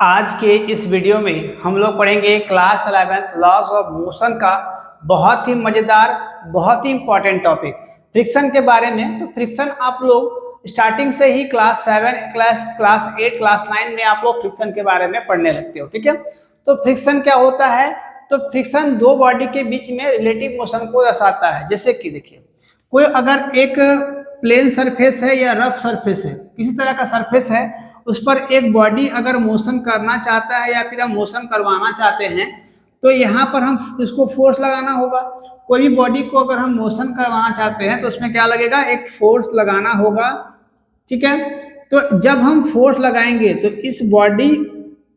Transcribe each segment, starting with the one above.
आज के इस वीडियो में हम लोग पढ़ेंगे class 11th laws of motion का बहुत ही मजेदार, बहुत ही इंपॉर्टेंट टॉपिक फ्रिक्शन के बारे में। तो फ्रिक्शन आप लोग स्टार्टिंग से ही क्लास 7, क्लास 8, क्लास 9 में आप लोग फ्रिक्शन के बारे में पढ़ने लगते हो, ठीक है। तो फ्रिक्शन क्या होता है? तो फ्रिक्शन दो बॉडी के बीच में रिलेटिव मोशन को दर्शाता है। जैसे कि देखिए, कोई अगर एक प्लेन सरफेस है या रफ सरफेस है, किसी तरह का सरफेस है, उस पर एक बॉडी अगर मोशन करना चाहता है या फिर हम मोशन करवाना चाहते हैं, तो यहाँ पर हम इसको फोर्स लगाना होगा। कोई भी बॉडी को अगर हम मोशन करवाना चाहते हैं तो उसमें क्या लगेगा? एक फोर्स लगाना होगा, ठीक है। तो जब हम फोर्स लगाएंगे तो इस बॉडी,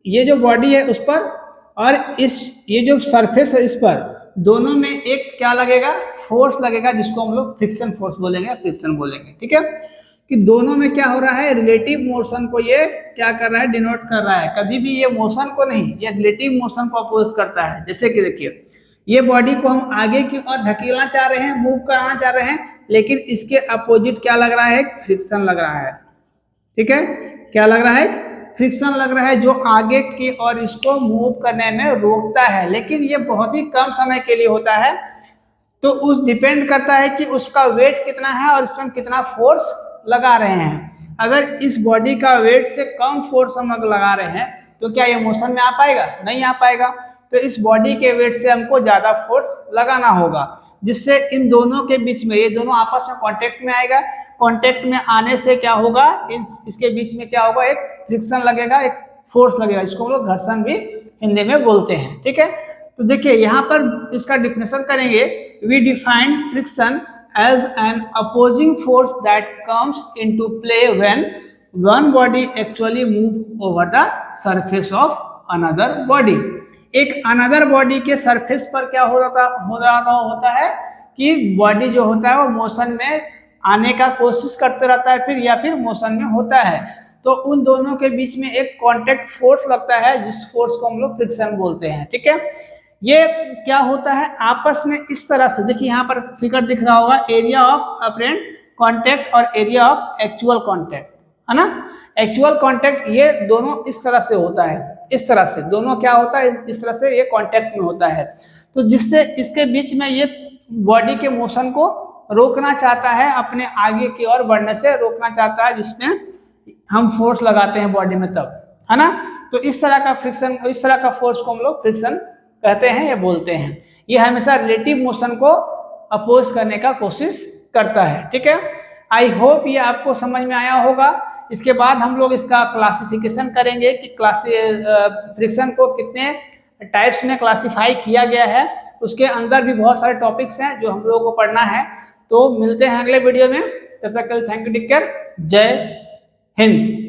ये जो बॉडी है उस पर और ये जो सरफेस है इस पर, दोनों में एक क्या लगेगा? फोर्स लगेगा, जिसको हम लोग फ्रिक्शन फोर्स बोलेंगे, फ्रिक्शन बोलेंगे, ठीक है। कि दोनों में क्या हो रहा है? रिलेटिव मोशन को ये क्या कर रहा है? डिनोट कर रहा है। कभी भी ये मोशन को नहीं, ये रिलेटिव मोशन को अपोज करता है। जैसे कि देखिए, ये बॉडी को हम आगे की ओर धकेलना चाह रहे हैं, मूव कराना चाह रहे हैं, लेकिन इसके अपोजिट क्या लग रहा है? फ्रिक्शन लग रहा है, ठीक है। क्या लग रहा है? फ्रिक्शन लग रहा है, जो आगे की ओर इसको मूव करने में रोकता है। लेकिन ये बहुत ही कम समय के लिए होता है, तो उस डिपेंड करता है कि उसका वेट कितना है और इसमें हम कितना फोर्स लगा रहे हैं। अगर इस बॉडी का वेट से कम फोर्स हम लगा रहे हैं तो क्या ये मोशन में आ पाएगा? नहीं आ पाएगा। तो इस बॉडी के वेट से हमको ज्यादा फोर्स लगाना होगा, जिससे इन दोनों के बीच में, ये दोनों आपस में कांटेक्ट में आएगा। कांटेक्ट में आने से क्या होगा? इसके बीच में क्या होगा? एक फ्रिक्शन लगेगा, एक फोर्स लगेगा, जिसको हम लोग घर्षण भी हिंदी में बोलते हैं, ठीक है। तो देखिए, यहाँ पर इसका डिफिनेशन करेंगे। We defined friction as an opposing force that comes into play when one body actually move over the surface of another body। एक अनदर बॉडी के सरफेस पर क्या होता है कि बॉडी जो होता है वो मोशन में आने का कोशिश करते रहता है, फिर मोशन में होता है। तो उन दोनों के बीच में एक कांटेक्ट फोर्स लगता है, जिस फोर्स को हम लोग फ्रिक्शन बोलते हैं, ठीक है। ये क्या होता है? आपस में इस तरह से, देखिए यहाँ पर फिगर दिख रहा होगा, एरिया ऑफ अपरेंट कांटेक्ट और एरिया ऑफ एक्चुअल कांटेक्ट, है ना। एक्चुअल कांटेक्ट ये दोनों इस तरह से होता है, इस तरह से दोनों क्या होता है? इस तरह से ये कांटेक्ट में होता है। तो जिससे इसके बीच में ये बॉडी के मोशन को रोकना चाहता है, अपने आगे की ओर बढ़ने से रोकना चाहता है, जिसमें हम फोर्स लगाते हैं बॉडी में, तब, है ना। तो इस तरह का फ्रिक्शन, इस तरह का फोर्स को हम लोग फ्रिक्शन कहते हैं या बोलते हैं। ये हमेशा रिलेटिव मोशन को अपोज करने का कोशिश करता है, ठीक है। आई होप ये आपको समझ में आया होगा। इसके बाद हम लोग इसका क्लासिफिकेशन करेंगे कि फ्रिक्शन को कितने टाइप्स में क्लासिफाई किया गया है। उसके अंदर भी बहुत सारे टॉपिक्स हैं जो हम लोगों को पढ़ना है। तो मिलते हैं अगले वीडियो में, तब तक के लिए थैंक यू, टेक केयर, जय हिंद।